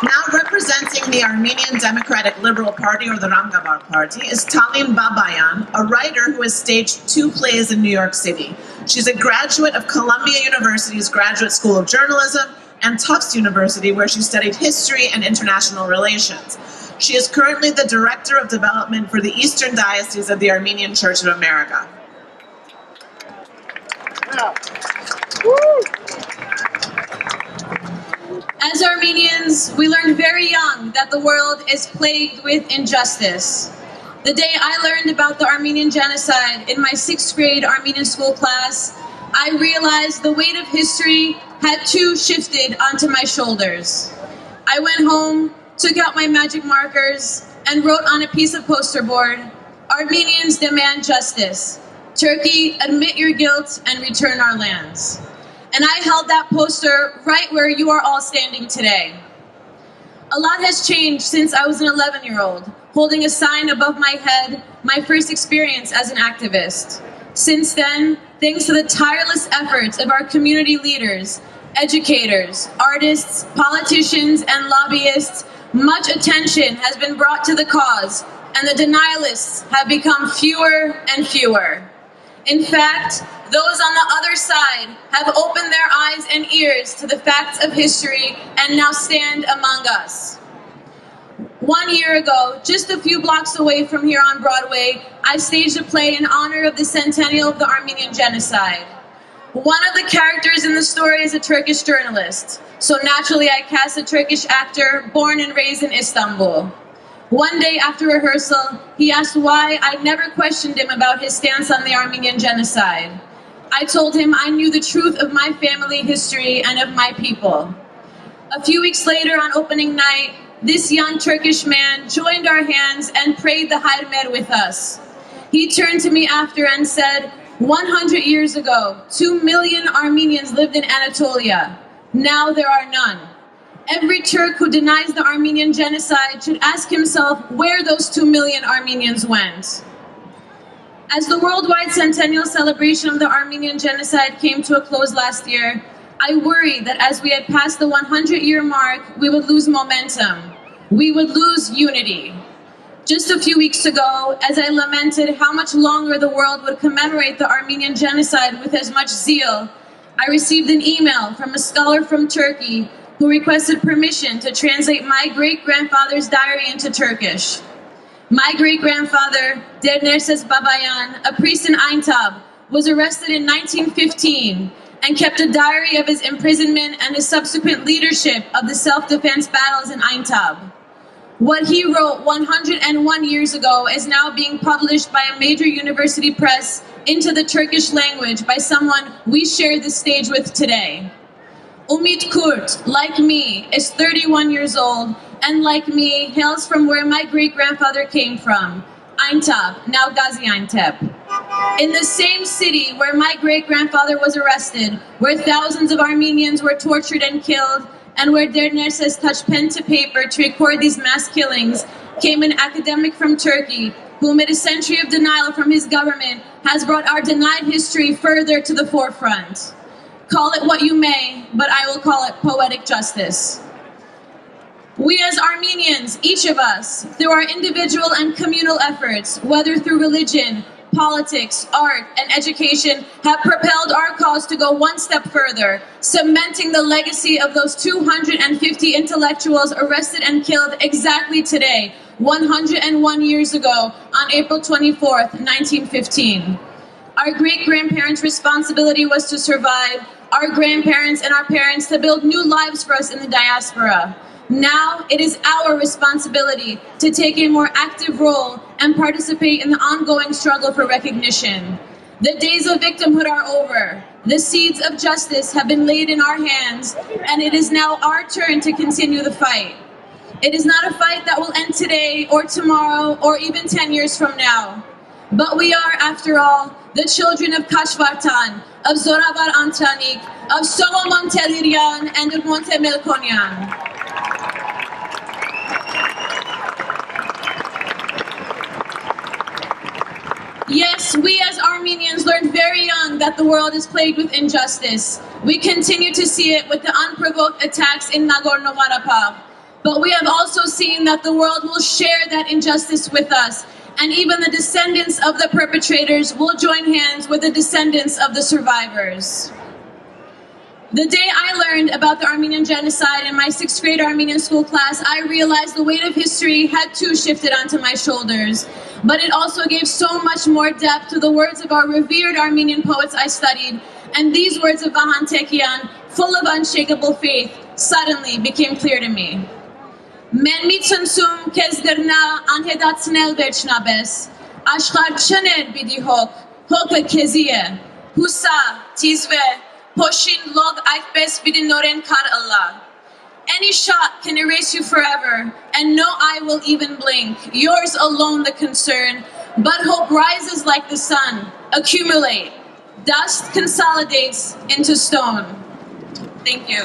Now representing the Armenian Democratic Liberal Party, or the Ramgabar Party, is Taleen Babayan, a writer who has staged 2 plays in New York City. She's a graduate of Columbia University's Graduate School of Journalism and Tufts University, where she studied history and international relations. She is currently the Director of Development for the Eastern Diocese of the Armenian Church of America. As Armenians, we learned very young that the world is plagued with injustice. The day I learned about the Armenian Genocide in my 6th grade Armenian school class, I realized the weight of history had too shifted onto my shoulders. I went home, took out my magic markers, and wrote on a piece of poster board, "Armenians demand justice. Turkey, admit your guilt and return our lands." And I held that poster right where you are all standing today. A lot has changed since I was an 11-year-old, holding a sign above my head, my first experience as an activist. Since then, thanks to the tireless efforts of our community leaders, educators, artists, politicians, and lobbyists, much attention has been brought to the cause, and the denialists have become fewer and fewer. In fact, those on the other side have opened their eyes and ears to the facts of history and now stand among us. 1 year ago, just a few blocks away from here on Broadway, I staged a play in honor of the centennial of the Armenian Genocide. One of the characters in the story is a Turkish journalist, so naturally I cast a Turkish actor born and raised in Istanbul. One day after rehearsal, he asked why I'd never questioned him about his stance on the Armenian Genocide. I told him I knew the truth of my family history and of my people. A few weeks later on opening night, this young Turkish man joined our hands and prayed the Hayr with us. He turned to me after and said, 100 years ago, 2 million Armenians lived in Anatolia. Now there are none. Every Turk who denies the Armenian Genocide should ask himself where those 2 million Armenians went. As the worldwide centennial celebration of the Armenian Genocide came to a close last year, I worried that as we had passed the 100-year mark, we would lose momentum. We would lose unity. Just a few weeks ago, as I lamented how much longer the world would commemorate the Armenian Genocide with as much zeal, I received an email from a scholar from Turkey who requested permission to translate my great-grandfather's diary into Turkish. My great-grandfather, Taleen Babayan, a priest in Aintab, was arrested in 1915 and kept a diary of his imprisonment and his subsequent leadership of the self-defense battles in Aintab. What he wrote 101 years ago is now being published by a major university press into the Turkish language by someone we share the stage with today. Umit Kurt, like me, is 31 years old, and like me, hails from where my great-grandfather came from, Aintab, now Gaziantep. In the same city where my great-grandfather was arrested, where thousands of Armenians were tortured and killed, and where Dernerses touched pen to paper to record these mass killings, came an academic from Turkey who, amid a century of denial from his government, has brought our denied history further to the forefront. Call it what you may, but I will call it poetic justice. We as Armenians, each of us, through our individual and communal efforts, whether through religion, politics, art, and education, have propelled our cause to go one step further, cementing the legacy of those 250 intellectuals arrested and killed exactly today, 101 years ago, on April 24th, 1915. Our great-grandparents' responsibility was to survive, our grandparents and our parents to build new lives for us in the diaspora. Now it is our responsibility to take a more active role and participate in the ongoing struggle for recognition. The days of victimhood are over. The seeds of justice have been laid in our hands, and it is now our turn to continue the fight. It is not a fight that will end today or tomorrow or even 10 years from now. But we are, after all, the children of Kashvartan, of Zoravar Antranik, of Solomon Telirian, and of Monte Melkonian. Yes, we as Armenians learned very young that the world is plagued with injustice. We continue to see it with the unprovoked attacks in Nagorno-Karabakh. But we have also seen that the world will share that injustice with us, and even the descendants of the perpetrators will join hands with the descendants of the survivors. The day I learned about the Armenian Genocide in my 6th grade Armenian school class, I realized the weight of history had too shifted onto my shoulders. But it also gave so much more depth to the words of our revered Armenian poets I studied, and these words of Vahan Tekian, full of unshakable faith, suddenly became clear to me. Men mi tsnsum kez derna anhedatsnel verchnabes, ashkhar chener bidi hok, hoke keziye, husa, tizve, Poshin log aikbes bidinoren kar Allah. Any shot can erase you forever, and no eye will even blink. Yours alone the concern, but hope rises like the sun. Accumulate. Dust consolidates into stone. Thank you.